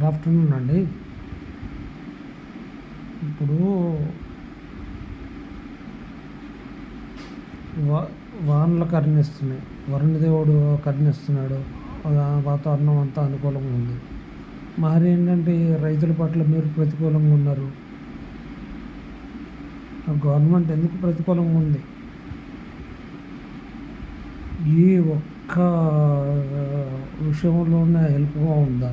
Good afternoon అండి. ఇప్పుడు వా వానలు కరుణిస్తున్నాయి. వరుణదేవుడు కరుణిస్తున్నాడు. వాతావరణం అంతా అనుకూలంగా ఉంది. మరి ఏంటంటే రైతుల పట్ల మీరు ప్రతికూలంగా ఉన్నారు. గవర్నమెంట్ ఎందుకు ప్రతికూలంగా ఉంది? ఈ ఒక్క విషయంలోనే హెల్ప్గా ఉందా?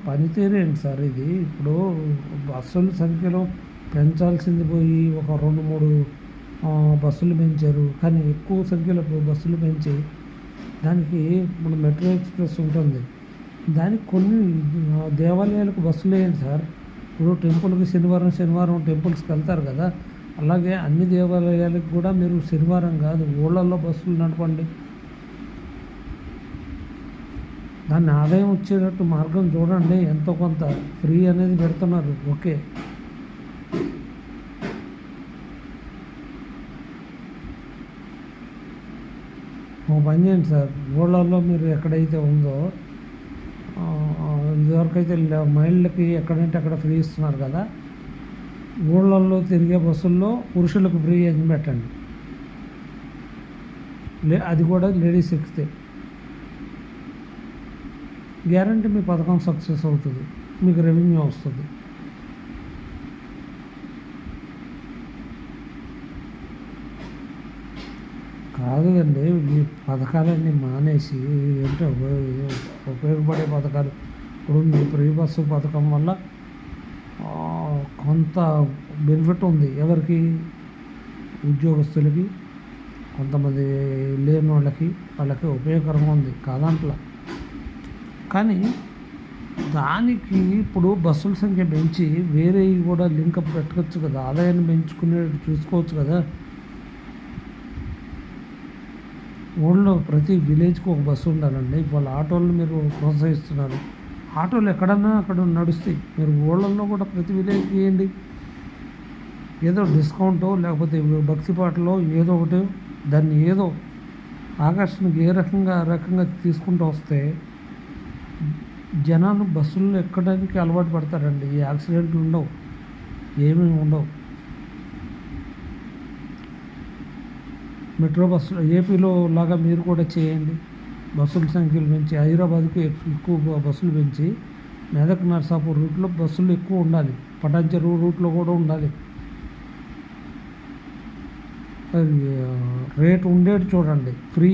పనితీరు ఏంటి సార్ ఇది? ఇప్పుడు బస్సుల సంఖ్యలో పెంచాల్సింది పోయి ఒక 2-3 బస్సులు పెంచారు. కానీ ఎక్కువ సంఖ్యలో బస్సులు పెంచి దానికి ఇప్పుడు మెట్రో ఎక్స్ప్రెస్ ఉంటుంది. దానికి కొన్ని దేవాలయాలకు బస్సులు వేయండి సార్. ఇప్పుడు టెంపుల్కి శనివారం టెంపుల్స్కి వెళ్తారు కదా, అలాగే అన్ని దేవాలయాలకు కూడా మీరు శనివారం కాదు ఊళ్ళల్లో బస్సులు నడపండి. దాన్ని ఆదాయం వచ్చేటట్టు మార్గం చూడండి. ఎంతో కొంత ఫ్రీ అనేది పెడుతున్నారు, ఓకే. ఓ పని చేయండి సార్, ఊళ్ళల్లో మీరు ఎక్కడైతే ఉందో ఇదివరకైతే మహిళలకి ఎక్కడంటే అక్కడ ఫ్రీ ఇస్తున్నారు కదా, ఊళ్ళల్లో తిరిగే బస్సుల్లో పురుషులకు ఫ్రీ అని పెట్టండి. అది కూడా లేడీస్ ఎక్కితే గ్యారంటీ మీ పథకం సక్సెస్ అవుతుంది, మీకు రెవెన్యూ వస్తుంది. కాదండి, ఈ పథకాలన్నీ మానేసి ఏంటో ఉపయోగపడే పథకాలు. ఇప్పుడు మీ ఫ్రీ బస్సు పథకం వల్ల కొంత బెనిఫిట్ ఉంది. ఎవరికి? ఉద్యోగస్తులకి, కొంతమంది లేని వాళ్ళకి ఉపయోగకరంగా ఉంది కాదంట్లా. కానీ దానికి ఇప్పుడు బస్సుల సంఖ్య పెంచి వేరేవి కూడా లింకప్ పెట్టవచ్చు కదా, ఆదాయాన్ని పెంచుకునేది చూసుకోవచ్చు కదా. ఊళ్ళో ప్రతి విలేజ్కి ఒక బస్సు ఉండాలండి. వాళ్ళ ఆటోలను మీరు ప్రోత్సహిస్తున్నారు. ఆటోలు ఎక్కడన్నా అక్కడ నడుస్తాయి, మీరు ఊళ్ళల్లో కూడా ప్రతి విలేజ్ చేయండి. ఏదో డిస్కౌంటో లేకపోతే భక్తి పాటలో ఏదో ఒకటి దాన్ని ఏదో ఆకర్షణకు ఏ రకంగా తీసుకుంటూ వస్తే జనాలు బస్సుల్లో ఎక్కడానికి అలవాటు పడతారండి. ఈ యాక్సిడెంట్లు ఉండవు, ఏమీ ఉండవు. మెట్రో బస్సులు ఏపీలో లాగా మీరు కూడా చేయండి. బస్సుల సంఖ్యలు పెంచి హైదరాబాద్కి ఎక్కువ బస్సులు పెంచి మెదక్ నర్సాపూర్ రూట్లో బస్సులు ఎక్కువ ఉండాలి. పటాన్చెరువు రూట్లో కూడా ఉండాలి. రేటు ఉండేది చూడండి, ఫ్రీ